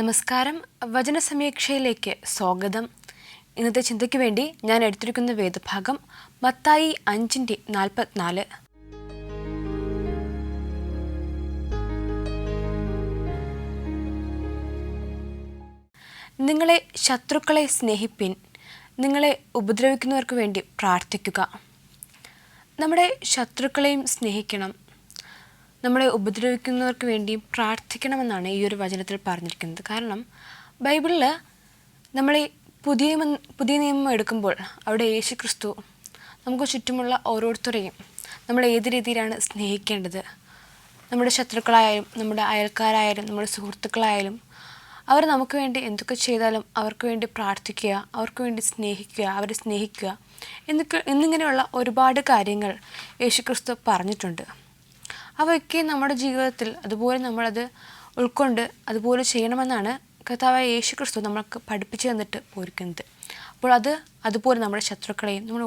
നമസ്കാരം. വചനസമീക്ഷയിലേക്ക് സ്വാഗതം. ഇന്നത്തെ ചിന്തയ്ക്ക് വേണ്ടി ഞാൻ എടുത്തിരിക്കുന്ന വേദഭാഗം മത്തായി 5:44. നിങ്ങളെ ശത്രുക്കളെ സ്നേഹിപ്പിൻ, നിങ്ങളെ ഉപദ്രവിക്കുന്നവർക്ക് വേണ്ടി പ്രാർത്ഥിക്കുക. നമ്മുടെ ശത്രുക്കളെയും സ്നേഹിക്കണം, നമ്മളെ ഉപദ്രവിക്കുന്നവർക്ക് വേണ്ടിയും പ്രാർത്ഥിക്കണമെന്നാണ് ഈ ഒരു വചനത്തിൽ പറഞ്ഞിരിക്കുന്നത്. കാരണം ബൈബിളിൽ നമ്മൾ പുതിയ നിയമം എടുക്കുമ്പോൾ അവിടെ യേശുക്രിസ്തു നമുക്ക് ചുറ്റുമുള്ള ഓരോരുത്തരെയും നമ്മൾ ഏത് രീതിയിലാണ് സ്നേഹിക്കേണ്ടത്, നമ്മുടെ ശത്രുക്കളായാലും നമ്മുടെ അയൽക്കാരായാലും നമ്മുടെ സുഹൃത്തുക്കളായാലും അവർ നമുക്ക് വേണ്ടി എന്തൊക്കെ ചെയ്താലും അവർക്ക് വേണ്ടി പ്രാർത്ഥിക്കുക, അവർക്ക് വേണ്ടി സ്നേഹിക്കുക, അവരെ സ്നേഹിക്കുക എന്നിങ്ങനെയുള്ള ഒരുപാട് കാര്യങ്ങൾ യേശുക്രിസ്തു പറഞ്ഞിട്ടുണ്ട്. അവയൊക്കെ നമ്മുടെ ജീവിതത്തിൽ അതുപോലെ നമ്മളത് ഉൾക്കൊണ്ട് അതുപോലെ ചെയ്യണമെന്നാണ് കർത്താവായ യേശുക്രിസ്തു നമ്മൾക്ക് പഠിപ്പിച്ചു തന്നിട്ട് പോയിരിക്കുന്നത്. അപ്പോൾ അതുപോലെ നമ്മുടെ ശത്രുക്കളെയും നമ്മൾ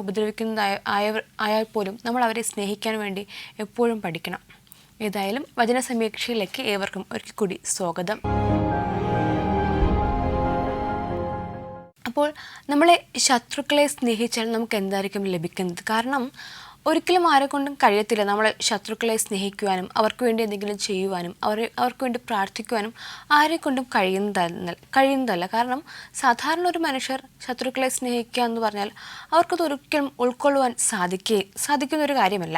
ആയാൽ പോലും നമ്മൾ അവരെ സ്നേഹിക്കാൻ വേണ്ടി എപ്പോഴും പഠിക്കണം. ഏതായാലും വചനസമീക്ഷയിലേക്ക് ഏവർക്കും ഒരിക്കൽ കൂടി സ്വാഗതം. അപ്പോൾ നമ്മളെ ശത്രുക്കളെ സ്നേഹിച്ചാൽ നമുക്ക് എന്തായിരിക്കും ലഭിക്കുന്നത്? കാരണം ഒരിക്കലും ആരെക്കൊണ്ടും കഴിയത്തില്ല നമ്മളെ ശത്രുക്കളെ സ്നേഹിക്കുവാനും അവർക്ക് വേണ്ടി എന്തെങ്കിലും ചെയ്യുവാനും അവർക്ക് വേണ്ടി പ്രാർത്ഥിക്കുവാനും ആരെക്കൊണ്ടും കഴിയുന്നതല്ല. കാരണം സാധാരണ ഒരു മനുഷ്യർ ശത്രുക്കളെ സ്നേഹിക്കുക എന്ന് പറഞ്ഞാൽ അവർക്കത് ഒരിക്കലും ഉൾക്കൊള്ളുവാൻ സാധിക്കുന്നൊരു കാര്യമല്ല.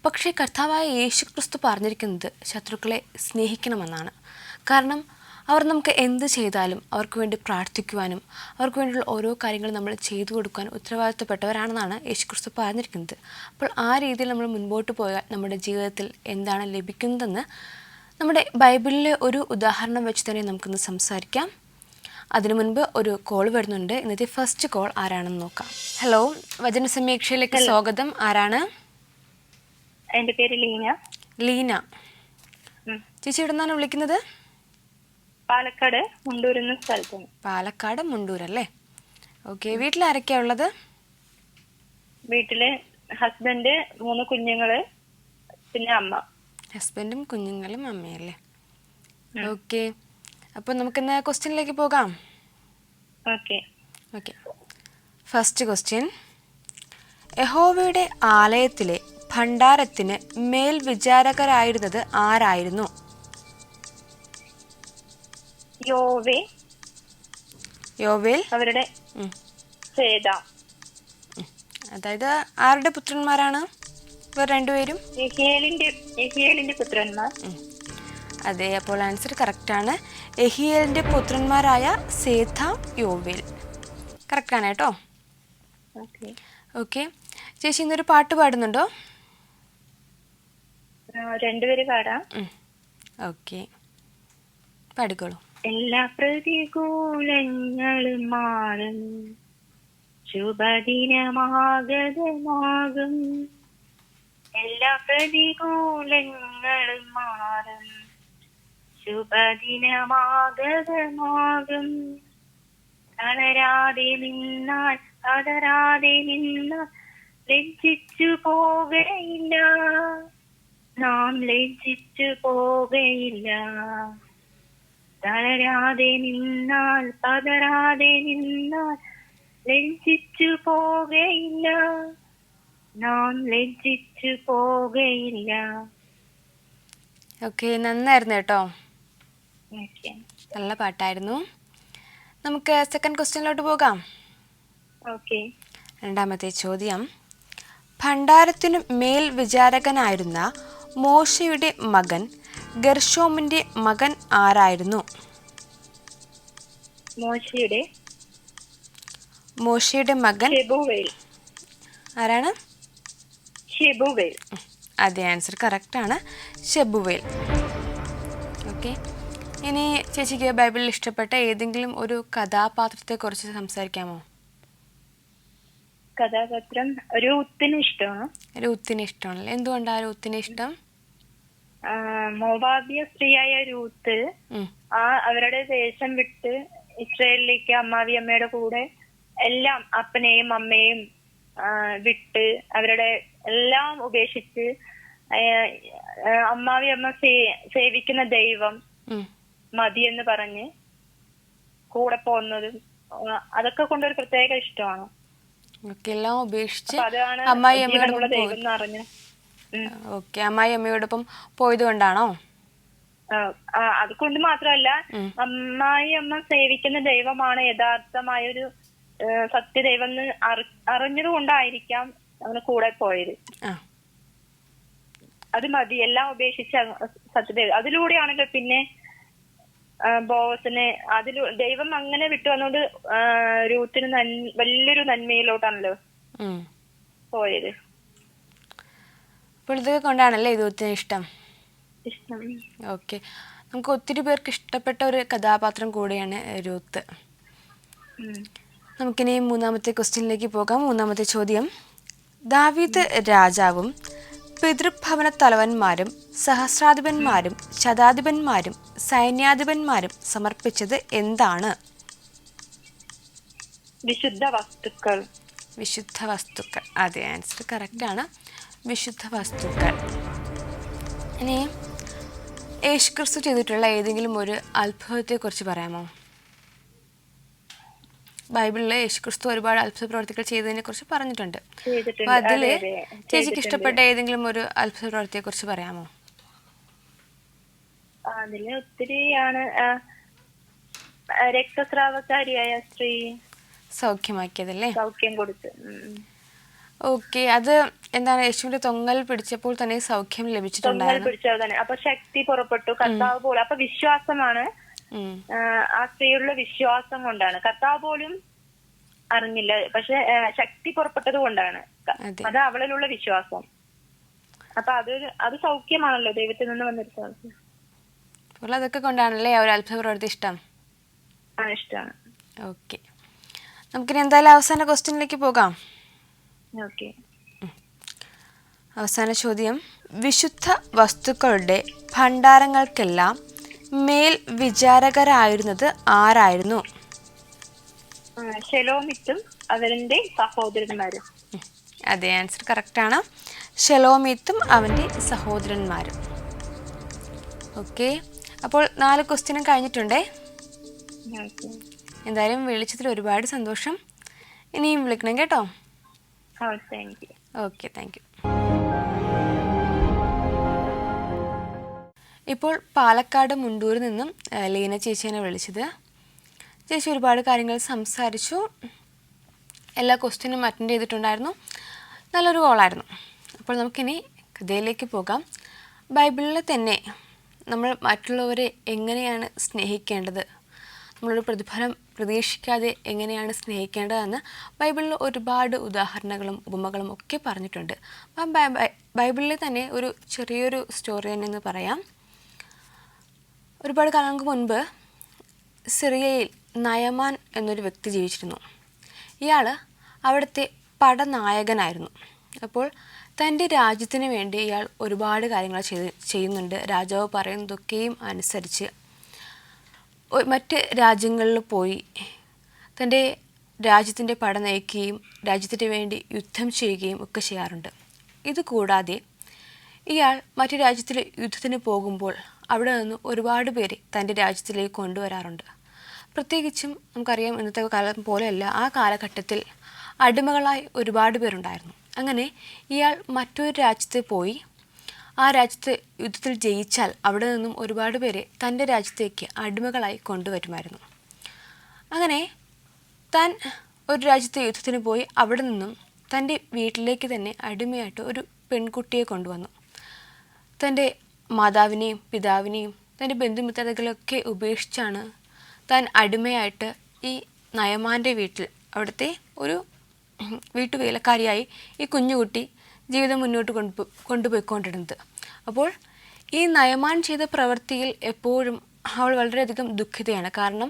പക്ഷേ കർത്താവായ യേശുക്രിസ്തു പറഞ്ഞിരിക്കുന്നത് ശത്രുക്കളെ സ്നേഹിക്കണമെന്നാണ്. കാരണം അവർ നമുക്ക് എന്ത് ചെയ്താലും അവർക്ക് വേണ്ടി പ്രാർത്ഥിക്കുവാനും അവർക്ക് വേണ്ടിയുള്ള ഓരോ കാര്യങ്ങളും നമ്മൾ ചെയ്തു കൊടുക്കാൻ ഉത്തരവാദിത്തപ്പെട്ടവരാണെന്നാണ് യേശുക്രിസ്തു പറഞ്ഞിരിക്കുന്നത്. അപ്പോൾ ആ രീതിയിൽ നമ്മൾ മുൻപോട്ട് പോയാൽ നമ്മുടെ ജീവിതത്തിൽ എന്താണ് ലഭിക്കുന്നതെന്ന് നമ്മുടെ ബൈബിളിലെ ഒരു ഉദാഹരണം വെച്ച് തന്നെ നമുക്കൊന്ന് സംസാരിക്കാം. അതിനു മുൻപ് ഒരു കോൾ വരുന്നുണ്ട്. ഇന്നത്തെ ഫസ്റ്റ് കോൾ ആരാണെന്ന് നോക്കാം. ഹലോ, വചനസമീക്ഷയിലേക്ക് സ്വാഗതം. ആരാണ്? എൻ്റെ പേര് ലീന. ചേച്ചി എവിടെ നിന്നാണ് വിളിക്കുന്നത്? പാലക്കാട് മുണ്ടൂർ എന്ന സ്ഥലത്ത്. പാലക്കാട് മുണ്ടൂർ അല്ലേ? ഓക്കെ. വീട്ടിൽ ആരൊക്കെയാ ഉള്ളത്? വീട്ടില് ഹസ്ബൻഡ്, 3 കുഞ്ഞുങ്ങള്, പിന്നെ അമ്മ. ഹസ്ബൻഡും കുഞ്ഞുങ്ങളും അമ്മയല്ലേ? ഓക്കെ. അപ്പോൾ നമുക്കിന്ന് ക്വസ്റ്റ്യനിലേക്ക് പോകാം. ഓക്കെ. ഫസ്റ്റ് ക്വസ്റ്റ്യൻ: യഹോവയുടെ ആലയത്തിലെ ഭണ്ഡാരത്തിന് മേൽവിചാരകരായിരുന്നത് ആരായിരുന്നു? യോവേൽ, അവരുടെ അതായത് ആരുടെ പുത്രന്മാരാണ് ഇവർ രണ്ടുപേരും? യഹീയേലിന്റെ പുത്രന്മാർ. അതെ, അപ്പോൾ ആൻസർ കറക്റ്റാണ്. യഹീയേലിന്റെ പുത്രന്മാരായ സേഥാം, യോവേൽ. കറക്റ്റാണ് കേട്ടോ. ഓക്കെ. ചേച്ചി ഇന്നൊരു പാട്ട് പാടുന്നുണ്ടോ? 2 പേര് പാടാം. ഓക്കെ, പാടിക്കോളൂ. എല്ലാ പ്രതികൂലങ്ങളും മാറും, ശുഭദിനമാഗതമാകും. എല്ലാ പ്രതികൂലങ്ങളും മാറും, ശുഭദിനമാഗതമാകും. തളരാതെ നിന്നാൽ ലജ്ജിച്ചു പോകയില്ല, നാം ലജ്ജിച്ചു പോകയില്ല. തളരാതെ നിന്നാൽ ലജ്ജിച്ചു പോകയില്ല, നാം ലജ്ജിച്ചു പോകയില്ല. ഓക്കെ, നന്നായിരുന്നു കേട്ടോ. നല്ല പാട്ടായിരുന്നു. നമുക്ക് സെക്കൻഡ് ക്വസ്റ്റ്യനിലോട്ട് പോകാം. ഓക്കെ. രണ്ടാമത്തെ ചോദ്യം: ഭണ്ഡാരത്തിനു മേൽ വിചാരകനായിരുന്ന മോശയുടെ മകൻ ഗെർശോമിന്റെ മകൻ ആരായിരുന്നു? മോശയുടെ മകൻ ആരാണ്? ശെബുവേൽ. അതെ, ആൻസർ കറക്റ്റാണ്, ശെബുവേൽ. ഓക്കെ. ഇനി ചേച്ചിക്ക് ബൈബിളിൽ ഇഷ്ടപ്പെട്ട ഏതെങ്കിലും ഒരു കഥാപാത്രത്തെ കുറിച്ച് സംസാരിക്കാമോ? കഥാപാത്രം രൂത്തിനെ ഇഷ്ടമാണ്. രൂത്തിനെ ഇഷ്ടമാണല്ലേ? എന്തുകൊണ്ടാണ് രൂത്തിനെ ഇഷ്ടം? മോവാബ്യ സ്ത്രീയായ രൂത്ത് അവരുടെ ദേശം വിട്ട് ഇസ്രായേലിലേക്ക് അമ്മാവിയമ്മയുടെ കൂടെ എല്ലാം അപ്പനെയും അമ്മയും വിട്ട് അവരുടെ എല്ലാം ഉപേക്ഷിച്ച് അമ്മാവിയമ്മ സേവിക്കുന്ന ദൈവം മതിയെന്ന് പറഞ്ഞ് കൂടെ പോകുന്നതും അതൊക്കെ കൊണ്ടൊരു പ്രത്യേക ഇഷ്ടമാണ്. ഓക്കെ, എല്ലാം ഉപേക്ഷിച്ച് അപ്പൊ അതാണ് അമ്മായി ജീവനുള്ള അമ്മയോടൊപ്പം ദൈവം എന്ന് അറിഞ്ഞു. ഓക്കെ, അമ്മായി അമ്മയോടൊപ്പം പോയത് കൊണ്ടാണോ? അതുകൊണ്ട് മാത്രമല്ല, അമ്മായി അമ്മ സേവിക്കുന്ന ദൈവമാണ് യഥാർത്ഥമായൊരു സത്യദൈവം എന്ന് അറിഞ്ഞത് കൊണ്ടായിരിക്കാം അങ്ങനെ കൂടെ പോയത്. അത് മതി, എല്ലാം ഉപേക്ഷിച്ച സത്യദൈവം. അതിലൂടെയാണല്ലോ പിന്നെ ബോസിനെ ദൈവം അങ്ങനെ വിട്ടു വന്നുകൊണ്ട് രൂത്തിന് വലിയൊരു നന്മയിലോട്ടാണല്ലോ പോയത്. അപ്പോൾ ഇതൊക്കെ കൊണ്ടാണല്ലേ രൂത്തിന് ഇഷ്ടം? ഇഷ്ടം. ഓക്കെ, നമുക്ക് ഒത്തിരി പേർക്ക് ഇഷ്ടപ്പെട്ട ഒരു കഥാപാത്രം കൂടിയാണ് രൂത്ത്. നമുക്കിനി മൂന്നാമത്തെ ക്വസ്റ്റ്യനിലേക്ക് പോകാം. മൂന്നാമത്തെ ചോദ്യം: ദാവീദ് രാജാവും പിതൃഭവന തലവന്മാരും സഹസ്രാധിപന്മാരും ശതാധിപന്മാരും സൈന്യാധിപന്മാരും സമർപ്പിച്ചത് എന്താണ്? വിശുദ്ധ വസ്തുക്കൾ. വിശുദ്ധ വസ്തുക്കൾ, അതെ, ആൻസർ കറക്റ്റാണ്, വിശുദ്ധ വസ്തുക്കൾ. ഇനി യേശുക്രിസ്തു ചെയ്തിട്ടുള്ള ഏതെങ്കിലും ഒരു അത്ഭുതത്തെക്കുറിച്ച് പറയാമോ? ബൈബിളിൽ യേശുക്രിസ്തു ഒരുപാട് അത്ഭുത പ്രവർത്തികൾ ചെയ്തതിനെ കുറിച്ച് പറഞ്ഞിട്ടുണ്ട്. അപ്പൊ അതില് ചേച്ചിക്ക് ഇഷ്ടപ്പെട്ട ഏതെങ്കിലും ഒരു അത്ഭുത പ്രവർത്തിയെ കുറിച്ച് പറയാമോ? അതില് ഒത്തിരിയാണ്. രക്തസ്രാവക്കാരിയായ സ്ത്രീ സൗഖ്യമാക്കിയതല്ലേ? സൗഖ്യം കൊടുത്ത്. ഓക്കെ, അത് എന്താണ്? യേശുവിന്റെ തൊങ്ങൽ പിടിച്ചപ്പോൾ തന്നെ സൗഖ്യം ലഭിച്ചിട്ടുണ്ടായിരുന്നു. അപ്പൊ ശക്തി പുറപ്പെട്ടു, കർത്താവ് പോലും. അപ്പൊ വിശ്വാസമാണ്, ആ സ്ത്രീയുള്ള വിശ്വാസം കൊണ്ടാണ്. കർത്താവ് പോലും അറിഞ്ഞില്ല, പക്ഷെ ശക്തി പുറപ്പെട്ടത് കൊണ്ടാണ്. അത് അവളിലുള്ള വിശ്വാസം. അപ്പൊ അത് സൗഖ്യമാണല്ലോ, ദൈവത്തിൽ നിന്ന് വന്നൊരു സൗഖ്യം. അപ്പോൾ അതൊക്കെ കൊണ്ടാണല്ലേ ഒരു അത്ഭുത പ്രവൃത്തി ഇഷ്ടം? ഇഷ്ടമാണ്. ഓക്കെ, നമുക്കിനി എന്തായാലും അവസാന ക്വസ്റ്റ്യനിലേക്ക് പോകാം. ഓക്കെ, അവസാന ചോദ്യം: വിശുദ്ധ വസ്തുക്കളുടെ ഭണ്ഡാരങ്ങൾക്കെല്ലാം മേൽ വിചാരകരായിരുന്നത് ആരായിരുന്നു? ശെലോമിത്തും അവന്റെ സഹോദരന്മാരും. അതെ, ആൻസർ കറക്റ്റാണ്, ശെലോമിത്തും അവന്റെ സഹോദരന്മാരും. ഓക്കെ, അപ്പോൾ 4 ക്വസ്റ്റ്യനും കഴിഞ്ഞിട്ടുണ്ടേ. എന്തായാലും വിളിച്ചതിൽ ഒരുപാട് സന്തോഷം. ഇനിയും വിളിക്കണം കേട്ടോ. Okay, thank you. ഇപ്പോൾ പാലക്കാട് മുണ്ടൂരിൽ നിന്നും ലീന ചേച്ചിയാണ് വിളിച്ചത്. ചേച്ചി ഒരുപാട് കാര്യങ്ങൾ സംസാരിച്ചു, എല്ലാ ക്വസ്റ്റ്യനും അറ്റൻഡ് ചെയ്തിട്ടുണ്ടായിരുന്നു, നല്ലൊരു കോളായിരുന്നു. അപ്പോൾ നമുക്കിനി കഥയിലേക്ക് പോകാം. ബൈബിളിൽ തന്നെ നമ്മൾ മറ്റുള്ളവരെ എങ്ങനെയാണ് സ്നേഹിക്കേണ്ടത്, നമ്മളൊരു പ്രതിഫലം പ്രതീക്ഷിക്കാതെ എങ്ങനെയാണ് സ്നേഹിക്കേണ്ടതെന്ന് ബൈബിളിൽ ഒരുപാട് ഉദാഹരണങ്ങളും ഉപമകളും ഒക്കെ പറഞ്ഞിട്ടുണ്ട്. അപ്പം ബൈബിളിൽ തന്നെ ഒരു ചെറിയൊരു സ്റ്റോറി എന്ന് പറയാം. ഒരുപാട് കാലങ്ങൾക്ക് മുൻപ് സിറിയയിൽ നയമാൻ എന്നൊരു വ്യക്തി ജീവിച്ചിരുന്നു. ഇയാൾ അവിടുത്തെ പടനായകനായിരുന്നു. അപ്പോൾ തൻ്റെ രാജ്യത്തിന് വേണ്ടി ഇയാൾ ഒരുപാട് കാര്യങ്ങൾ ചെയ്യുന്നുണ്ട്. രാജാവ് പറയുന്നതൊക്കെയും അനുസരിച്ച് മറ്റ് രാജ്യങ്ങളിൽ പോയി തൻ്റെ രാജ്യത്തിൻ്റെ പട നയിക്കുകയും രാജ്യത്തിന് വേണ്ടി യുദ്ധം ചെയ്യുകയും ഒക്കെ ചെയ്യാറുണ്ട്. ഇതുകൂടാതെ ഇയാൾ മറ്റു രാജ്യത്തിൽ യുദ്ധത്തിന് പോകുമ്പോൾ അവിടെ നിന്ന് ഒരുപാട് പേരെ തൻ്റെ രാജ്യത്തിലേക്ക് കൊണ്ടുവരാറുണ്ട്. പ്രത്യേകിച്ചും നമുക്കറിയാം, ഇന്നത്തെ കാലം പോലെയല്ല, ആ കാലഘട്ടത്തിൽ അടിമകളായി ഒരുപാട് പേരുണ്ടായിരുന്നു. അങ്ങനെ ഇയാൾ മറ്റൊരു രാജ്യത്ത് പോയി ആ രാജ്യത്ത് യുദ്ധത്തിൽ ജയിച്ചാൽ അവിടെ നിന്നും ഒരുപാട് പേരെ തൻ്റെ രാജ്യത്തേക്ക് അടിമകളായി കൊണ്ടുവരുമായിരുന്നു. അങ്ങനെ താൻ ഒരു രാജ്യത്തെ യുദ്ധത്തിന് പോയി അവിടെ നിന്നും തൻ്റെ വീട്ടിലേക്ക് തന്നെ അടിമയായിട്ട് ഒരു പെൺകുട്ടിയെ കൊണ്ടുവന്നു. തൻ്റെ മാതാവിനെയും പിതാവിനെയും തൻ്റെ ബന്ധുമിത്രാദികളൊക്കെ ഉപേക്ഷിച്ചാണ് താൻ അടിമയായിട്ട് ഈ നയമാൻ്റെ വീട്ടിൽ, അവിടുത്തെ ഒരു വീട്ടുവേലക്കാരിയായി ഈ കുഞ്ഞുകുട്ടി ജീവിതം മുന്നോട്ട് കൊണ്ടുപോയിക്കൊണ്ടിരുന്നത്. അപ്പോൾ ഈ നയമാൻ ചെയ്ത പ്രവൃത്തിയിൽ എപ്പോഴും അവൾ വളരെയധികം ദുഃഖിതയാണ്. കാരണം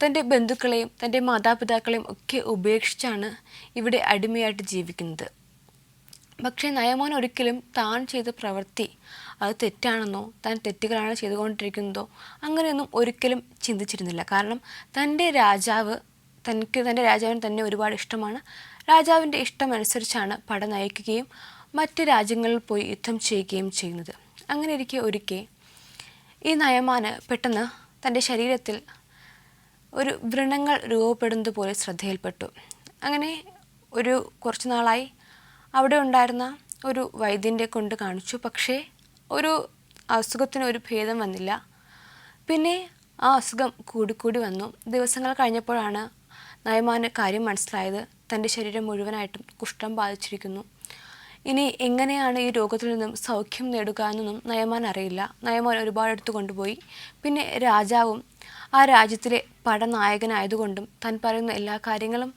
തൻ്റെ ബന്ധുക്കളെയും തൻ്റെ മാതാപിതാക്കളെയും ഒക്കെ ഉപേക്ഷിച്ചാണ് ഇവിടെ അടിമയായിട്ട് ജീവിക്കുന്നത്. പക്ഷേ നയമാൻ ഒരിക്കലും താൻ ചെയ്ത പ്രവൃത്തി അത് തെറ്റാണെന്നോ താൻ തെറ്റുകളാണ് ചെയ്തുകൊണ്ടിരിക്കുന്നതോ അങ്ങനെയൊന്നും ഒരിക്കലും ചിന്തിച്ചിരുന്നില്ല. കാരണം തൻ്റെ രാജാവിന് തന്നെ ഒരുപാട് ഇഷ്ടമാണ്. രാജാവിൻ്റെ ഇഷ്ടമനുസരിച്ചാണ് പട നയിക്കുകയും മറ്റ് രാജ്യങ്ങളിൽ പോയി യുദ്ധം ചെയ്യുകയും ചെയ്യുന്നത്. അങ്ങനെ ഒരിക്കൽ ഈ നയമാന് പെട്ടെന്ന് തൻ്റെ ശരീരത്തിൽ ഒരു വ്രണങ്ങൾ രൂപപ്പെടുന്നത് പോലെ ശ്രദ്ധയിൽപ്പെട്ടു. അങ്ങനെ കുറച്ച് നാളായി അവിടെ ഉണ്ടായിരുന്ന ഒരു വൈദ്യൻ്റെ കൊണ്ട് കാണിച്ചു. പക്ഷേ ഒരു അസുഖത്തിന് ഒരു ഭേദം വന്നില്ല. പിന്നെ ആ അസുഖം കൂടിക്കൂടി വന്നു. ദിവസങ്ങൾ കഴിഞ്ഞപ്പോഴാണ് നയമാന് കാര്യം മനസ്സിലായത്. തൻ്റെ ശരീരം മുഴുവനായിട്ടും കുഷ്ഠം ബാധിച്ചിരിക്കുന്നു. ഇനി എങ്ങനെയാണ് ഈ രോഗത്തിൽ നിന്നും സൗഖ്യം നേടുക എന്നൊന്നും നയമാൻ അറിയില്ല. നയമാൻ ഒരുപാടെടുത്ത് കൊണ്ടുപോയി. പിന്നെ രാജാവും ആ രാജ്യത്തിലെ പടനായകനായതുകൊണ്ടും താൻ പറയുന്ന എല്ലാ കാര്യങ്ങളും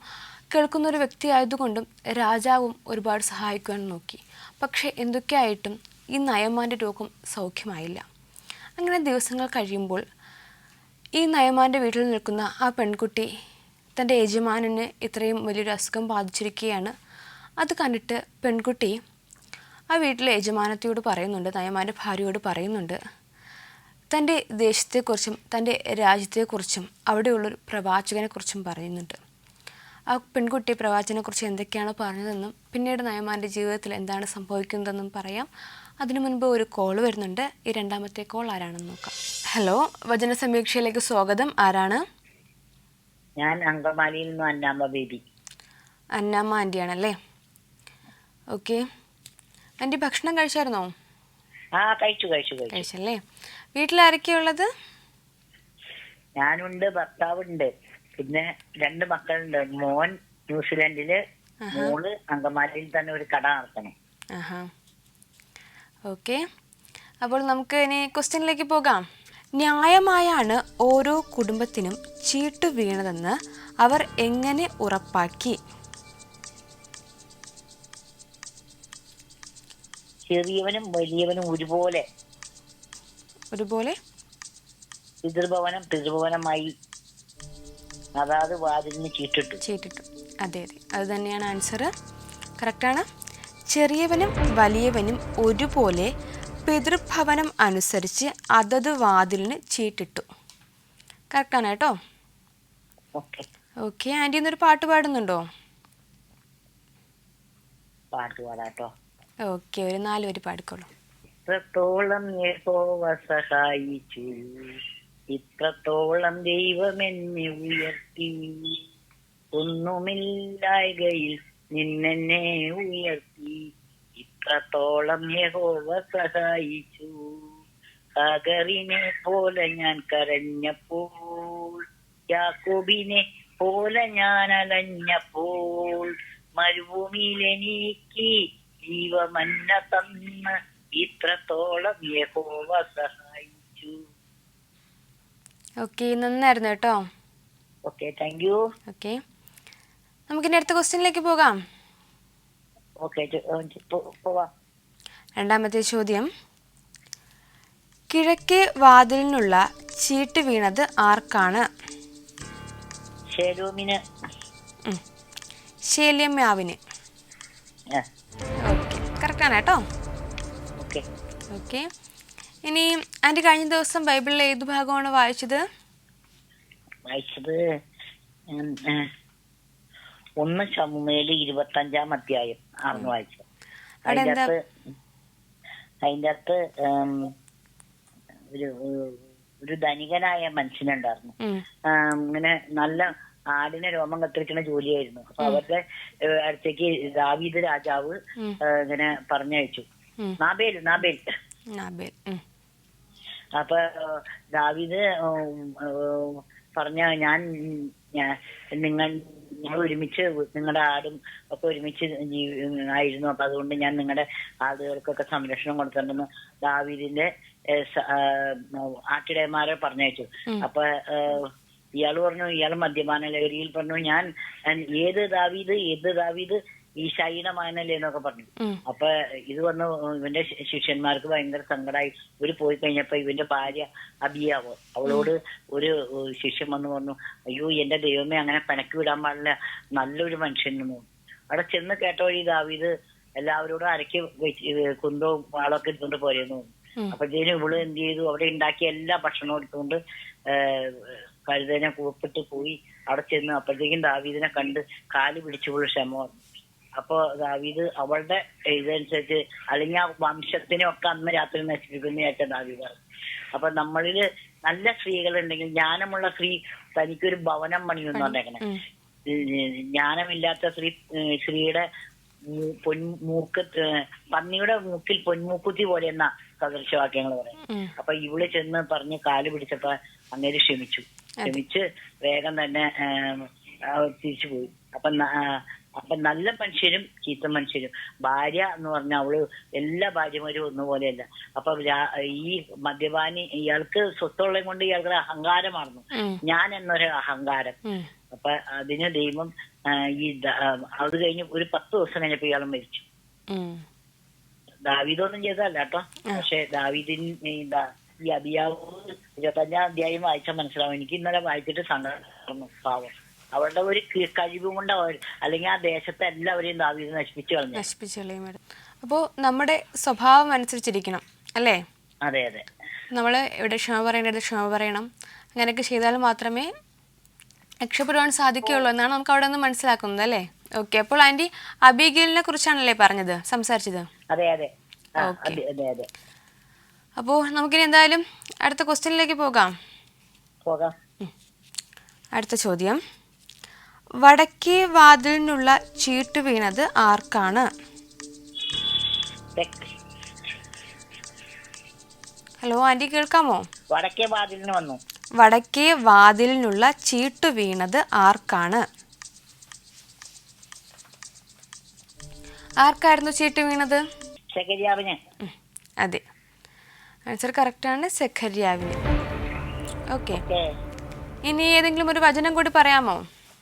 കേൾക്കുന്നൊരു വ്യക്തിയായതുകൊണ്ടും രാജാവും ഒരുപാട് സഹായിക്കുവാൻ നോക്കി. പക്ഷേ എന്തൊക്കെയായിട്ടും ഈ നയമാൻ്റെ രോഗം സൗഖ്യമായില്ല. അങ്ങനെ ദിവസങ്ങൾ കഴിയുമ്പോൾ ഈ നയമാൻ്റെ വീട്ടിൽ നിൽക്കുന്ന ആ പെൺകുട്ടി തൻ്റെ യജമാനന് ഇത്രയും വലിയൊരു അസുഖം ബാധിച്ചിരിക്കുകയാണ്. അത് കണ്ടിട്ട് പെൺകുട്ടി ആ വീട്ടിലെ യജമാനത്തിയോട് പറയുന്നുണ്ട്, നയമാൻ്റെ ഭാര്യയോട് പറയുന്നുണ്ട്, തൻ്റെ ദേശത്തെക്കുറിച്ചും തൻ്റെ രാജ്യത്തെക്കുറിച്ചും അവിടെയുള്ളൊരു പ്രവാചകനെക്കുറിച്ചും പറയുന്നുണ്ട്. ആ പെൺകുട്ടി പ്രവാചകനെക്കുറിച്ച് എന്തൊക്കെയാണ് പറഞ്ഞതെന്നും പിന്നീട് നയമാൻ്റെ ജീവിതത്തിൽ എന്താണ് സംഭവിക്കുന്നതെന്നും പറയാം. അതിനു മുൻപ് ഒരു കോൾ വരുന്നുണ്ട്. ഈ രണ്ടാമത്തെ കോൾ ആരാണെന്ന് നോക്കാം. ഹലോ, വചന സമീക്ഷയിലേക്ക് സ്വാഗതം. ആരാണ്? ഞാൻ അങ്കമാലിയിൽ നിന്ന് അന്നാമ്മ ബേബി. അന്നാമ്മ ആൻറ്റിയാണല്ലേ? ഓക്കെ ആൻറ്റി, ഭക്ഷണം കഴിച്ചായിരുന്നോ? കഴിച്ചല്ലേ. വീട്ടിലാരൊക്കെയുള്ളത്? ഞാനുണ്ട്, ഭർത്താവുണ്ട്, പിന്നെ 2 മക്കളുണ്ട്. മോൻ ന്യൂസിലാൻഡില്, മോള് അങ്കമാലിയിൽ തന്നെ ഒരു കട നടത്തണേ. ഓക്കെ, അപ്പോൾ നമുക്ക് ഇനി ക്വസ്റ്റ്യനിലേക്ക് പോകാം. ന്യായമായാണ് ഓരോ കുടുംബത്തിനും ചീട്ട് വീണതെന്ന് അവർ എങ്ങനെ ഉറപ്പാക്കി? ചെറിയവനും വലിയവനും ഒരുപോലെ പിതൃഭവനമായി അതാത് വാതിലിന് ചീട്ടിട്ടു. അതെ, അത് തന്നെയാണ് ആൻസർ. കറക്റ്റാണ്. ചെറിയവനും വലിയവനും ഒരുപോലെ പിതൃഭവനം അനുസരിച്ച് അതത് വാതിലിന് ചീട്ടിട്ടു. കറക്റ്റാണ് കേട്ടോ. ഓക്കെ ആൻറ്റി, ഇന്നൊരു പാട്ട് പാടുന്നുണ്ടോ? പാട്ട് പാടാട്ടോ. ഓക്കെ, ഒരു 4 വരി പാടിക്കോളൂ. ഇത്രത്തോളം യഹോവ സഹായിച്ചു, ഇത്രത്തോളം ദൈവമെന്നെ ഉയർത്തി, ഒന്നുമില്ലായ്കയിൽ നിന്നെന്നെ ഉയർത്തി, ഇത്രത്തോളം യഹോവ സഹായിച്ചു. ഹാഗറിനെ പോലെ ഞാൻ കരഞ്ഞപ്പോൾ, യാക്കോബിനെ പോലെ ഞാൻ അലഞ്ഞപ്പോൾ, മരുഭൂമിയിൽ എനിക്ക് ജീവമന്ന തന്ന്, ഇത്രത്തോളം യഹോവ സഹായിച്ചു. ഓക്കെ, നന്നായിരുന്നു കേട്ടോ. Okay, thank you. ഓക്കെ, നമുക്കിനി അടുത്ത ക്വസ്റ്റ്യനിലേക്ക് പോകാം. ഓക്കെ, പോവാം. രണ്ടാമത്തെ ചോദ്യം, കിഴക്കേ വാതിലിനുള്ള ചീട്ട് വീണത് ആർക്കാണ്? ശേല്യമ്യാവിന്. ഓക്കെ, കറക്റ്റാണ് കേട്ടോ. ഓക്കെ, ഇനി ആൻറ്റി കഴിഞ്ഞ ദിവസം ബൈബിളിലെ ഏത് ഭാഗമാണ് വായിച്ചത്? 1 ശമൂവേല് 25-ാം അധ്യായം ആണെന്ന് വായിച്ചത്. അതിൻ്റെ അകത്ത് ഒരു ധനികനായ മനുഷ്യനുണ്ടായിരുന്നു. ഇങ്ങനെ നല്ല ആടിനെ രോമം കത്തിരിക്കുന്ന ജോലിയായിരുന്നു. അപ്പൊ അവരുടെ അടുത്തേക്ക് ദാവീദ് രാജാവ് ഇങ്ങനെ പറഞ്ഞയച്ചു, നാബേൽ. അപ്പൊ ദാവീദ് പറഞ്ഞ, ഞങ്ങൾ ഒരുമിച്ച്, നിങ്ങളുടെ ആടും ഒക്കെ ഒരുമിച്ച് ആയിരുന്നു. അപ്പൊ അതുകൊണ്ട് ഞാൻ നിങ്ങളുടെ ആടുകൾക്കൊക്കെ സംരക്ഷണം കൊടുത്തിട്ടുണ്ടെന്ന് ദാവീദിന്റെ ആട്ടിടയന്മാരെ പറഞ്ഞയച്ചു. അപ്പൊ ഇയാള് പറഞ്ഞു, ഇയാൾ മദ്യപാന ലഹരിയിൽ പറഞ്ഞു, ഞാൻ ഏത് ദാവീദ് ഈശായിടമാനല്ലേ എന്നൊക്കെ പറഞ്ഞു. അപ്പൊ ഇത് വന്ന് ഇവന്റെ ശിഷ്യന്മാർക്ക് ഭയങ്കര സങ്കടമായി. ഇവര് പോയി കഴിഞ്ഞപ്പോ ഇവന്റെ ഭാര്യ അബിയാവോ, അവളോട് ഒരു ശിഷ്യൻ വന്ന് പറഞ്ഞു, അയ്യോ എന്റെ ദൈവമേ, അങ്ങനെ പനക്ക് വിടാൻ പാടില്ല, നല്ലൊരു മനുഷ്യനെന്ന്. അവിടെ ചെന്ന് കേട്ട വഴി ദാവീദ് എല്ലാവരോടും അരക്ക് കുന്തവും വാളൊക്കെ എടുത്തുകൊണ്ട് പോരെന്ന് തോന്നുന്നു. അപ്പോഴത്തേനും ഇവള് എന്ത് ചെയ്തു, അവിടെ ഉണ്ടാക്കിയ എല്ലാ ഭക്ഷണവും എടുത്തുകൊണ്ട് കഴുതനെ കൂപ്പിട്ട് പോയി അവിടെ ചെന്ന്. അപ്പോഴത്തേക്കും ദാവീദിനെ കണ്ട് കാല് പിടിച്ചുള്ള ക്ഷമ. അപ്പൊ ദാവീദ് അവളുടെ ഇതനുസരിച്ച് അല്ലെങ്കിൽ ആ വംശത്തിനെ ഒക്കെ അന്ന് രാത്രി നശിപ്പിക്കുന്ന ഏറ്റവും ദാവീദ്. അപ്പൊ നമ്മളില് നല്ല സ്ത്രീകളുണ്ടെങ്കിൽ, ജ്ഞാനമുള്ള സ്ത്രീ തനിക്കൊരു ഭവനം പണിയെന്ന് പറഞ്ഞേക്കണേ. ജ്ഞാനമില്ലാത്ത സ്ത്രീയുടെ മൂക്ക് പന്നിയുടെ മൂക്കിൽ പൊന്മൂക്കുത്തി പോലെ എന്ന സദൃശവാക്യങ്ങൾ പറയും. അപ്പൊ ഇവള് ചെന്ന് പറഞ്ഞ് കാല് പിടിച്ചപ്പോ അങ്ങേര് ക്ഷമിച്ച് വേഗം തന്നെ തിരിച്ചു പോയി. അപ്പൊ നല്ല മനുഷ്യരും ചീത്ത മനുഷ്യരും. ഭാര്യ എന്ന് പറഞ്ഞാൽ അവള് എല്ലാ ഭാര്യമാരും ഒന്നുപോലെയല്ല. അപ്പൊ ഈ മദ്യപാനി ഇയാൾക്ക് സ്വത്തുള്ളത് കൊണ്ട് ഇയാൾക്ക് അഹങ്കാരമായിരുന്നു, ഞാൻ എന്നൊരു അഹങ്കാരം. അപ്പൊ അതിന് ദൈവം അത് കഴിഞ്ഞ് ഒരു 10 ദിവസം കഴിഞ്ഞപ്പോ ഇയാൾ മരിച്ചു. ദാവീദൊന്നും ചെയ്തതല്ല കേട്ടോ. പക്ഷെ ദാവീദിന് ഈ അബിയാവ് 25-ാം അധ്യായം വായിച്ചാൽ മനസ്സിലാവും. എനിക്ക് ഇന്നലെ വായിച്ചിട്ട് സങ്കടം. പാവം, അവരുടെ ഒരു കഴിവും കൊണ്ട് അല്ലെങ്കിൽ ആ ദേശത്തെ എല്ലാവരെയും ദാവീദ് നശിപ്പിച്ചു കളയും. അപ്പോ നമ്മുടെ സ്വഭാവം അനുസരിച്ചിരിക്കണം അല്ലേ? അതെ അതെ. നമ്മള് ഇവിടെ ക്ഷമ പറയേണ്ടത് ക്ഷമ പറയണം. അങ്ങനെയൊക്കെ ചെയ്താൽ മാത്രമേ രക്ഷപ്പെടുവാൻ സാധിക്കുകയുള്ളൂ എന്നാണ് നമുക്ക് അവിടെ നിന്ന് മനസ്സിലാക്കുന്നത് അല്ലേ? ഓക്കെ. അപ്പോൾ ആന്റി അബീഗയിലിനെ കുറിച്ചാണല്ലേ സംസാരിച്ചത്? അതെ അതെ. അപ്പോൾ നമുക്കിനി എന്തായാലും അടുത്ത ക്വസ്റ്റ്യനിലേക്ക് പോകാം. അടുത്ത ചോദ്യം, വടക്കേ വാതിലിനുള്ള ചീട്ട് വീണത് ആർക്കാണ്? ഹലോ ആന്റി, കേൾക്കാമോ? വടക്കേ വാതിലിനുള്ള ചീട്ട് വീണത് ആർക്കാണ്? ആർക്കായിരുന്നു ചീട്ട് വീണത്? അതെ, ആൻസർ കറക്റ്റാണ്, സെഖര്യാവിന്. ഓക്കെ. ഇനി ഏതെങ്കിലും ഒരു വചനം കൂടി പറയാമോ?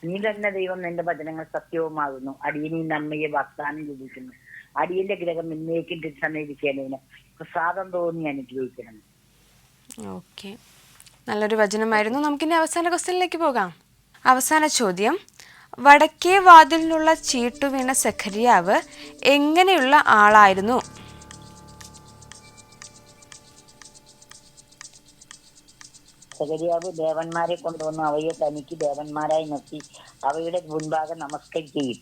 നീ തന്നെ ദൈവം, നിന്റെ വചനങ്ങൾ സത്യവുമാകുന്നു. അടിയനീ നന്മയെ വാഗ്ദാനം ചെയ്തിരിക്കുന്നു. അടിയന്റെ ഗ്രഹം എന്നേക്കും തിരിച്ചറിയിക്കേണ്ടതിന് പ്രസാദം തോന്നി അനുഗ്രഹിക്കണം. ഓക്കെ, നല്ലൊരു വചനമായിരുന്നു. നമുക്കിനി അവസാന ക്വസ്റ്റ്യനിലേക്ക് പോകാം. അവസാന ചോദ്യം, വടക്കേ വാതിലിനുള്ള ചീട്ടു വീണ സെഖര്യാവ് എങ്ങനെയുള്ള ആളായിരുന്നു? സെഖര്യാവ് ദേവന്മാരെ കൊണ്ടുവന്ന് അവയെ തനിക്ക് ദേവന്മാരായി നിർത്തി അവയുടെ മുൻപാകെ നമസ്കരിക്കുകയും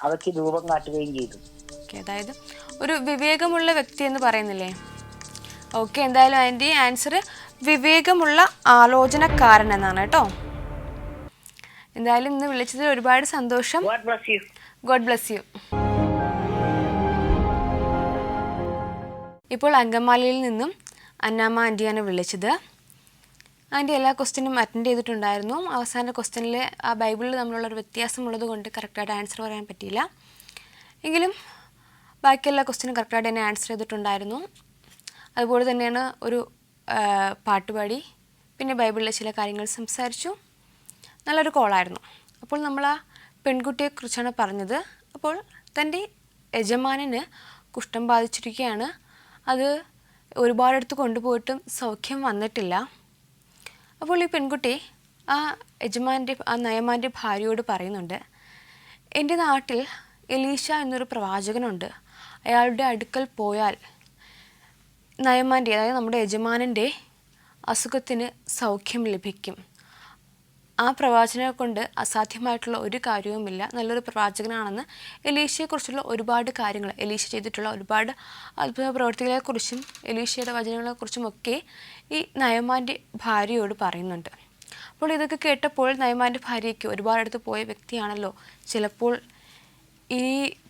അവയ്ക്ക് രൂപം കാട്ടുകയും ചെയ്തു. അതായത് ഒരു വിവേകമുള്ള വ്യക്തി എന്ന് പറയുന്നില്ലേ? ഓക്കെ, എന്തായാലും അതിൻ്റെ ആൻസർ വിവേകമുള്ള ആലോചനക്കാരൻ എന്നാണ് കേട്ടോ. എന്തായാലും ഇന്ന് വിളിച്ചതിൽ ഒരുപാട് സന്തോഷം. God bless you. ഇപ്പോൾ അങ്കമാലിയിൽ നിന്നും അന്നാമ്മ ആൻറ്റിയാണ് വിളിച്ചത്. ആൻറ്റി എല്ലാ ക്വസ്റ്റ്യനും അറ്റൻഡ് ചെയ്തിട്ടുണ്ടായിരുന്നു. അവസാന ക്വസ്റ്റ്യനിൽ ആ ബൈബിളിൽ തമ്മിലുള്ളൊരു വ്യത്യാസമുള്ളത് കൊണ്ട് കറക്റ്റായിട്ട് ആൻസർ പറയാൻ പറ്റിയില്ല. എങ്കിലും ബാക്കി എല്ലാ ക്വസ്റ്റ്യനും കറക്റ്റായിട്ട് തന്നെ ആൻസർ ചെയ്തിട്ടുണ്ടായിരുന്നു. അതുപോലെ തന്നെയാണ് ഒരു പാട്ടുപാടി, പിന്നെ ബൈബിളിലെ ചില കാര്യങ്ങൾ സംസാരിച്ചു. നല്ലൊരു കോളായിരുന്നു. അപ്പോൾ നമ്മൾ ആ പെൺകുട്ടിയെക്കുറിച്ചാണ് പറഞ്ഞത്. അപ്പോൾ തൻ്റെ യജമാനന് കുഷ്ഠം ബാധിച്ചിരിക്കുകയാണ്. അത് ഒരുപാടടുത്ത് കൊണ്ടുപോയിട്ടും സൗഖ്യം വന്നിട്ടില്ല. അപ്പോൾ ഈ പെൺകുട്ടി ആ നയമാൻ്റെ ഭാര്യയോട് പറയുന്നുണ്ട്, എൻ്റെ നാട്ടിൽ എലീശ എന്നൊരു പ്രവാചകനുണ്ട്. അയാളുടെ അടുക്കൽ പോയാൽ നയമാൻ്റെ, അതായത് നമ്മുടെ യജമാനൻ്റെ അസുഖത്തിന് സൗഖ്യം ലഭിക്കും. ആ പ്രവാചകനെ കൊണ്ട് അസാധ്യമായിട്ടുള്ള ഒരു കാര്യവുമില്ല, നല്ലൊരു പ്രവാചകനാണെന്ന് എലീശയെക്കുറിച്ചുള്ള ഒരുപാട് കാര്യങ്ങൾ, എലീശ ചെയ്തിട്ടുള്ള ഒരുപാട് അത്ഭുത പ്രവർത്തികളെക്കുറിച്ചും എലീശയുടെ വചനങ്ങളെക്കുറിച്ചുമൊക്കെ ഈ നയമാൻ്റെ ഭാര്യയോട് പറയുന്നുണ്ട്. അപ്പോൾ ഇതൊക്കെ കേട്ടപ്പോൾ നയമാൻ്റെ ഭാര്യയ്ക്ക് ഒരുപാടടുത്ത് പോയ വ്യക്തിയാണല്ലോ, ചിലപ്പോൾ ഈ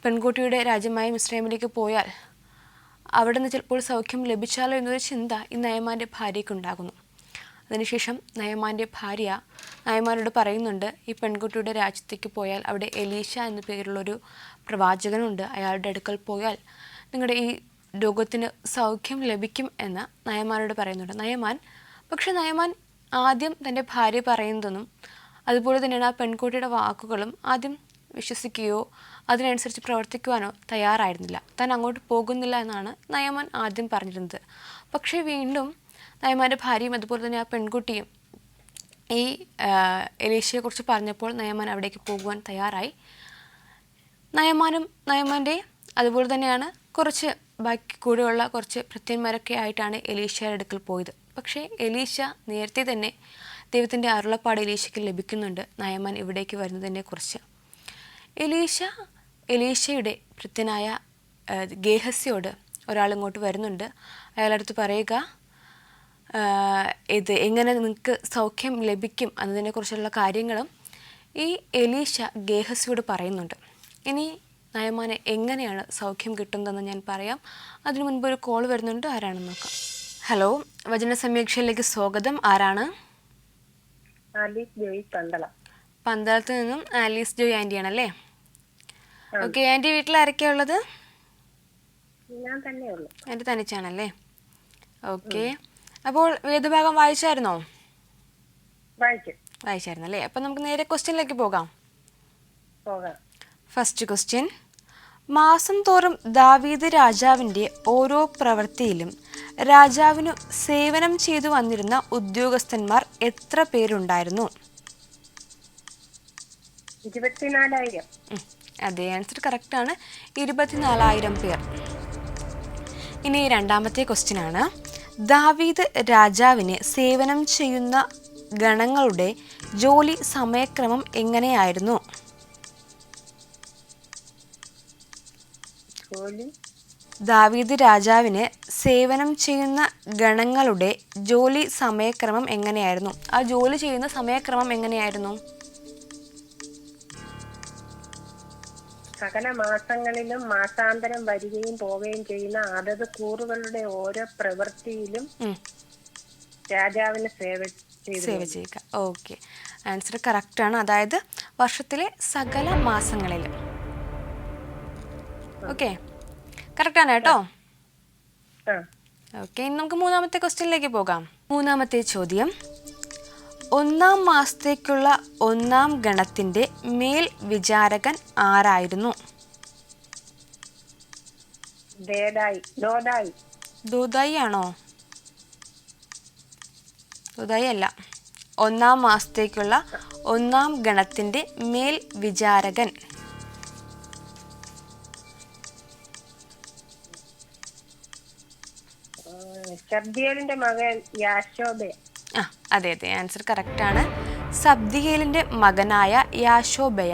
പെൺകുട്ടിയുടെ രാജ്യമായ മിസ്രൈമിലേക്ക് പോയാൽ അവിടെ നിന്ന് ചിലപ്പോൾ സൗഖ്യം ലഭിച്ചാലോ എന്നൊരു ചിന്ത ഈ നയമാൻ്റെ ഭാര്യയ്ക്കുണ്ടാകുന്നു. അതിനുശേഷം നയമാൻ്റെ ഭാര്യ നയമാനോട് പറയുന്നുണ്ട്, ഈ പെൺകുട്ടിയുടെ രാജ്യത്തേക്ക് പോയാൽ അവിടെ എലീശ എന്ന പേരുള്ളൊരു പ്രവാചകനുണ്ട്, അയാളുടെ അടുക്കൽ പോയാൽ നിങ്ങളുടെ ഈ രോഗത്തിന് സൗഖ്യം ലഭിക്കും എന്ന് നയമാനോട് പറയുന്നുണ്ട്. പക്ഷേ നയമാൻ ആദ്യം തൻ്റെ ഭാര്യ പറയുന്നതൊന്നും അതുപോലെ തന്നെയാണ് ആ പെൺകുട്ടിയുടെ വാക്കുകളും ആദ്യം വിശ്വസിക്കുകയോ അതിനനുസരിച്ച് പ്രവർത്തിക്കുവാനോ തയ്യാറായിരുന്നില്ല. താൻ അങ്ങോട്ട് പോകുന്നില്ല എന്നാണ് നയമാൻ ആദ്യം പറഞ്ഞിരുന്നത്. പക്ഷേ വീണ്ടും നയമാൻ്റെ ഭാര്യയും അതുപോലെ തന്നെ ആ പെൺകുട്ടിയും ഈ എലീശയെക്കുറിച്ച് പറഞ്ഞപ്പോൾ നയമാൻ അവിടേക്ക് പോകുവാൻ തയ്യാറായി. നയമാൻ്റെ അതുപോലെ തന്നെയാണ് കുറച്ച് ബാക്കി കൂടെയുള്ള കുറച്ച് ഭൃത്യന്മാരൊക്കെ ആയിട്ടാണ് എലീശയുടെ അടുക്കൽ പോയത്. പക്ഷേ എലീശ നേരത്തെ തന്നെ ദൈവത്തിൻ്റെ അരുളപ്പാട് എലീശയ്ക്ക് ലഭിക്കുന്നുണ്ട് നയമാൻ ഇവിടേക്ക് വരുന്നതിനെക്കുറിച്ച്. എലീശയുടെ ഭൃത്യനായ ഗേഹസിയോട് ഒരാളിങ്ങോട്ട് വരുന്നുണ്ട്. അയാളടുത്ത് പറയുക, ഇത് എങ്ങനെ നിങ്ങൾക്ക് സൗഖ്യം ലഭിക്കും എന്നതിനെക്കുറിച്ചുള്ള കാര്യങ്ങളും ഈ എലീശ ഗേഹസിയോട് പറയുന്നുണ്ട്. ഇനി നയമാനെ എങ്ങനെയാണ് സൗഖ്യം കിട്ടുന്നതെന്ന് ഞാൻ പറയാം. അതിനു മുൻപ് ഒരു കോൾ വരുന്നുണ്ട്. ആരാണെന്ന് നോക്കാം. ഹലോ, വചന സമീക്ഷയിലേക്ക് സ്വാഗതം. ആരാണ്? പന്തളത്ത് നിന്നും ആലീസ് ജോയ് ആൻറ്റിയാണല്ലേ? ഓക്കെ ആൻറ്റി, വീട്ടിൽ ആരൊക്കെയാ ഉള്ളത്? ആൻറ്റി തനിച്ചാണല്ലേ? ഓക്കെ. അപ്പോൾ വേദഭാഗം വായിച്ചായിരുന്നോ? വായിച്ചായിരുന്നല്ലേ? അപ്പം നമുക്ക് നേരെ ക്വസ്റ്റ്യനിലേക്ക് പോകാം. ഫസ്റ്റ് ക്വസ്റ്റ്യൻ, മാസം തോറും ദാവീദ് രാജാവിൻ്റെ ഓരോ പ്രവൃത്തിയിലും രാജാവിനു സേവനം ചെയ്തു വന്നിരുന്ന ഉദ്യോഗസ്ഥന്മാർ എത്ര പേരുണ്ടായിരുന്നു? 24,000. അതെ, ആൻസർ കറക്റ്റാണ്. 24,000 പേർ. ഇനി രണ്ടാമത്തെ ക്വസ്റ്റ്യൻ ആണ്, ദാവീദ് രാജാവിന് സേവനം ചെയ്യുന്ന ഗണങ്ങളുടെ ജോലി സമയക്രമം എങ്ങനെയായിരുന്നു? ദാവീദ് രാജാവിന് സേവനം ചെയ്യുന്ന ഗണങ്ങളുടെ ജോലി സമയക്രമം എങ്ങനെയായിരുന്നു? ആ ജോലി ചെയ്യുന്ന സമയക്രമം എങ്ങനെയായിരുന്നു? സകല മാസങ്ങളിലും മാസാന്തരം വരികയും പോവുകയും ചെയ്യുന്ന അതത് കൂറുകളുടെ ഓരോ പ്രവൃത്തിയിലും രാജാവിന് സേവ ചെയ്യുക. ഓക്കെ, ആൻസർ കറക്റ്റാണ്. അതായത് വർഷത്തിലെ സകല മാസങ്ങളിലും. ഓക്കെ, കറക്റ്റാണ് കേട്ടോ. ഓക്കെ, ഇനി നമുക്ക് മൂന്നാമത്തെ ക്വസ്റ്റ്യനിലേക്ക് പോകാം. മൂന്നാമത്തെ ചോദ്യം, ഒന്നാം മാസത്തേക്കുള്ള ഒന്നാം ഗണത്തിൻ്റെ മേൽ വിചാരകൻ ആരായിരുന്നു? ദോദായി ആണോ? ദോദായി അല്ല. ഒന്നാം മാസത്തേക്കുള്ള ഒന്നാം ഗണത്തിൻ്റെ മേൽ വിചാരകൻ ശബ്ദിയേലിന്റെ മകൻ യാശോബ. അതെ അതെ, ആൻസർ കറക്റ്റാണ്. സബ്ദിയേലിൻ്റെ മകനായ യാശോബയ.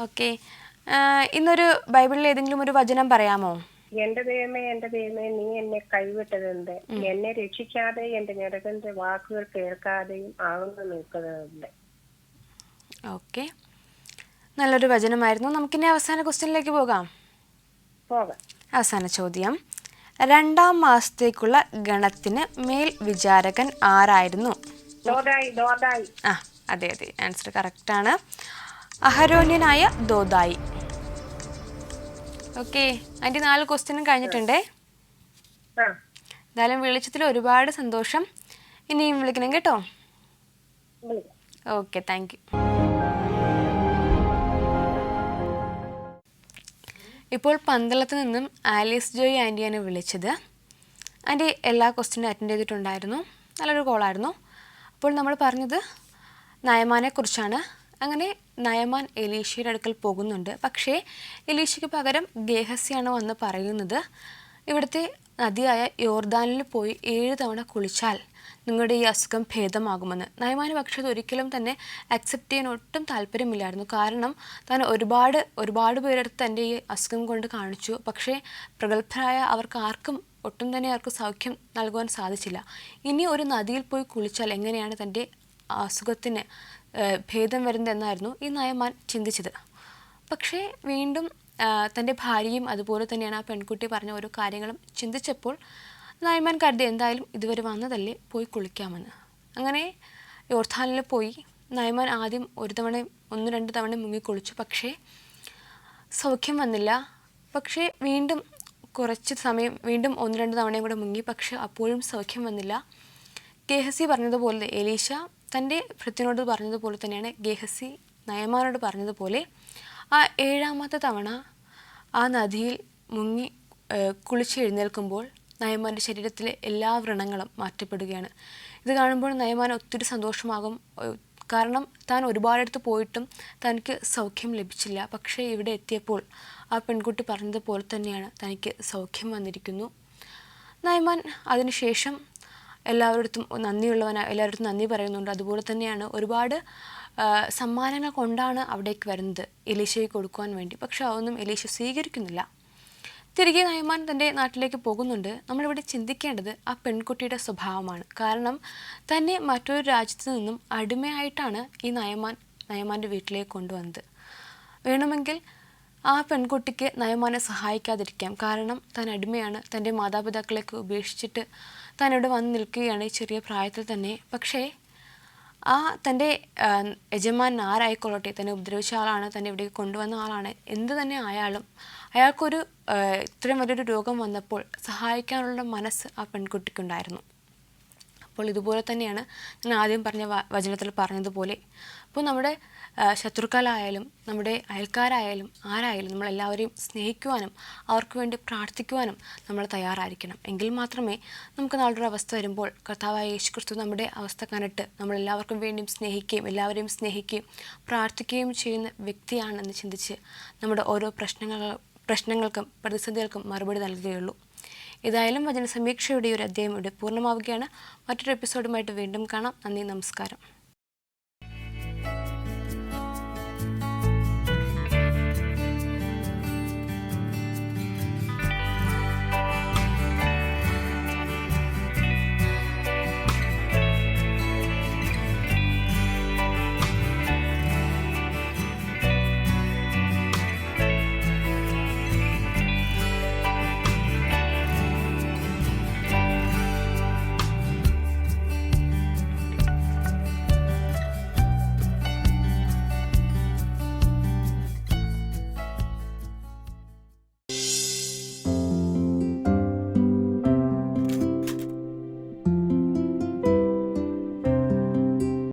ഓക്കെ, ഇന്നൊരു ബൈബിളിൽ ഏതെങ്കിലും ഒരു വചനം പറയാമോ? എന്റെ ദൈവമേ, എന്റെ ദൈവമേ, നീ എന്നെ കൈവിട്ടതെന്ത്? എന്നെ രക്ഷിക്കാതെ എന്റെ ഞരകന്റെ വാക്കുകൾ കേൾക്കാതെയും ആകുന്നു നിൽക്കുന്നതെന്ത്? ഓക്കെ, നല്ലൊരു വചനമായിരുന്നു. നമുക്കിനി അവസാന ക്വസ്റ്റ്യനിലേക്ക് പോകാം. അവസാന ചോദ്യം, രണ്ടാം മാസത്തേക്കുള്ള ഗണത്തിന് മേൽ വിചാരകൻ ആരായിരുന്നു? അതെ അതെ, ആൻസർ കറക്റ്റാണ്. അഹരോന്യനായ ദോദായി. ഓക്കെ, അതിൻ്റെ 4 ക്വസ്റ്റ്യനും കഴിഞ്ഞിട്ടുണ്ടേ. എന്തായാലും വിളിച്ചതിൽ ഒരുപാട് സന്തോഷം. ഇനിയും വിളിക്കണം കേട്ടോ. Okay, thank you. ഇപ്പോൾ പന്തളത്ത് നിന്നും ആലീസ് ജോയ് ആൻറ്റിയാണ് വിളിച്ചത്. ആൻറ്റി എല്ലാ ക്വസ്റ്റ്യനും അറ്റൻഡ് ചെയ്തിട്ടുണ്ടായിരുന്നു. നല്ലൊരു കോളായിരുന്നു. അപ്പോൾ നമ്മൾ പറഞ്ഞത് നയമാനെക്കുറിച്ചാണ്. അങ്ങനെ നയമാൻ എലീശയുടെ അടുക്കൽ പോകുന്നുണ്ട്. പക്ഷേ എലീശയ്ക്ക് പകരം ഗേഹസിയാണ് വന്ന് പറയുന്നത്, ഇവിടുത്തെ നദിയായ യോർദാനിൽ പോയി 7 തവണ കുളിച്ചാൽ നിങ്ങളുടെ ഈ അസുഖം ഭേദമാകുമെന്ന്. നയമാന് പക്ഷേ അത് ഒരിക്കലും തന്നെ അക്സെപ്റ്റ് ചെയ്യാൻ ഒട്ടും താല്പര്യമില്ലായിരുന്നു. കാരണം താൻ ഒരുപാട് പേരെടുത്ത് തൻ്റെ ഈ അസുഖം കൊണ്ട് കാണിച്ചു. പക്ഷേ പ്രഗത്ഭരായ ഒട്ടും തന്നെ അവർക്ക് സൗഖ്യം നൽകുവാൻ സാധിച്ചില്ല. ഇനി ഒരു നദിയിൽ പോയി കുളിച്ചാൽ എങ്ങനെയാണ് തൻ്റെ അസുഖത്തിന് ഭേദം വരുന്നതെന്നായിരുന്നു ഈ നയമാൻ ചിന്തിച്ചത്. പക്ഷേ വീണ്ടും തൻ്റെ ഭാര്യയും അതുപോലെ തന്നെയാണ് ആ പെൺകുട്ടി പറഞ്ഞ ഓരോ കാര്യങ്ങളും ചിന്തിച്ചപ്പോൾ നയമാൻ കരുതി എന്തായാലും ഇതുവരെ വന്നതല്ലേ, പോയി കുളിക്കാമെന്ന്. അങ്ങനെ യോർദാനിൽ പോയി നയമാൻ ആദ്യം 1-2 തവണ മുങ്ങിക്കുളിച്ചു. പക്ഷേ സൗഖ്യം വന്നില്ല. പക്ഷേ വീണ്ടും കുറച്ച് സമയം വീണ്ടും 1-2 തവണയും കൂടെ മുങ്ങി. പക്ഷേ അപ്പോഴും സൗഖ്യം വന്നില്ല. ഗേഹസി പറഞ്ഞതുപോലെ, എലീശ തൻ്റെ ഭൃത്യനോട് പറഞ്ഞതുപോലെ തന്നെയാണ് ഗേഹസി നയമാനോട് പറഞ്ഞതുപോലെ ആ 7ാമത്തെ തവണ ആ നദിയിൽ മുങ്ങി കുളിച്ചെഴുന്നേൽക്കുമ്പോൾ നയമാൻ്റെ ശരീരത്തിലെ എല്ലാ വ്രണങ്ങളും മാറ്റപ്പെടുകയാണ്. ഇത് കാണുമ്പോൾ നയമാൻ ഒത്തിരി സന്തോഷമാകും. കാരണം താൻ ഒരുപാടടുത്ത് പോയിട്ടും തനിക്ക് സൗഖ്യം ലഭിച്ചില്ല. പക്ഷേ ഇവിടെ എത്തിയപ്പോൾ ആ പെൺകുട്ടി പറഞ്ഞതുപോലെ തന്നെയാണ് തനിക്ക് സൗഖ്യം വന്നിരിക്കുന്നു. നയമാൻ അതിനുശേഷം എല്ലാവരുടെ നന്ദി പറയുന്നുണ്ട്. അതുപോലെ തന്നെയാണ് ഒരുപാട് സമ്മാനങ്ങൾ കൊണ്ടാണ് അവിടേക്ക് വരുന്നത് എലീശയെ കൊടുക്കുവാൻ വേണ്ടി. പക്ഷെ അതൊന്നും എലീശ സ്വീകരിക്കുന്നില്ല. തിരികെ നയമാൻ തൻ്റെ നാട്ടിലേക്ക് പോകുന്നുണ്ട്. നമ്മളിവിടെ ചിന്തിക്കേണ്ടത് ആ പെൺകുട്ടിയുടെ സ്വഭാവമാണ്. കാരണം തന്നെ മറ്റൊരു രാജ്യത്തു നിന്നും അടിമയായിട്ടാണ് ഈ നയമാൻ്റെ വീട്ടിലേക്ക് കൊണ്ടുവന്നത്. വേണമെങ്കിൽ ആ പെൺകുട്ടിക്ക് നയമാനെ സഹായിക്കാതിരിക്കാം. കാരണം താൻ അടിമയാണ്, തൻ്റെ മാതാപിതാക്കളെയൊക്കെ ഉപേക്ഷിച്ചിട്ട് താൻ ഇവിടെ വന്ന് നിൽക്കുകയാണ് ഈ ചെറിയ പ്രായത്തിൽ തന്നെ. പക്ഷേ ആ തൻ്റെ യജമാൻ ആരായിക്കൊള്ളട്ടെ, തന്നെ ഉപദ്രവിച്ച ആളാണ്, തന്നെ ഇവിടേക്ക് കൊണ്ടുവന്ന ആളാണ്, എന്ത് തന്നെ ആയാലും അയാൾക്കൊരു ഇത്രയും വലിയൊരു രോഗം വന്നപ്പോൾ സഹായിക്കാനുള്ള മനസ്സ് ആ പെൺകുട്ടിക്കുണ്ടായിരുന്നു. അപ്പോൾ ഇതുപോലെ തന്നെയാണ് ഞാൻ ആദ്യം പറഞ്ഞ വചനത്തിൽ പറഞ്ഞതുപോലെ, അപ്പോൾ നമ്മുടെ ശത്രുക്കളായാലും നമ്മുടെ അയൽക്കാരായാലും ആരായാലും നമ്മളെല്ലാവരെയും സ്നേഹിക്കുവാനും അവർക്ക് വേണ്ടി പ്രാർത്ഥിക്കുവാനും നമ്മൾ തയ്യാറായിരിക്കണം. എങ്കിൽ മാത്രമേ നമുക്ക് നാളൊരു അവസ്ഥ വരുമ്പോൾ കർത്താവായ യേശുക്രിസ്തു നമ്മുടെ അവസ്ഥ കണ്ടിട്ട് നമ്മളെല്ലാവർക്കും വേണ്ടിയും സ്നേഹിക്കുകയും എല്ലാവരെയും സ്നേഹിക്കുകയും പ്രാർത്ഥിക്കുകയും ചെയ്യുന്ന വ്യക്തിയാണെന്ന് ചിന്തിച്ച് നമ്മുടെ ഓരോ പ്രശ്നങ്ങൾക്കും പ്രതിസന്ധികൾക്കും മറുപടി നൽകുകയുള്ളൂ. ഏതായാലും വചന സമീക്ഷയുടെ ഒരു അധ്യായം ഇവിടെ പൂർണ്ണമാവുകയാണ്. മറ്റൊരു എപ്പിസോഡുമായിട്ട് വീണ്ടും കാണാം. നന്ദി, നമസ്കാരം.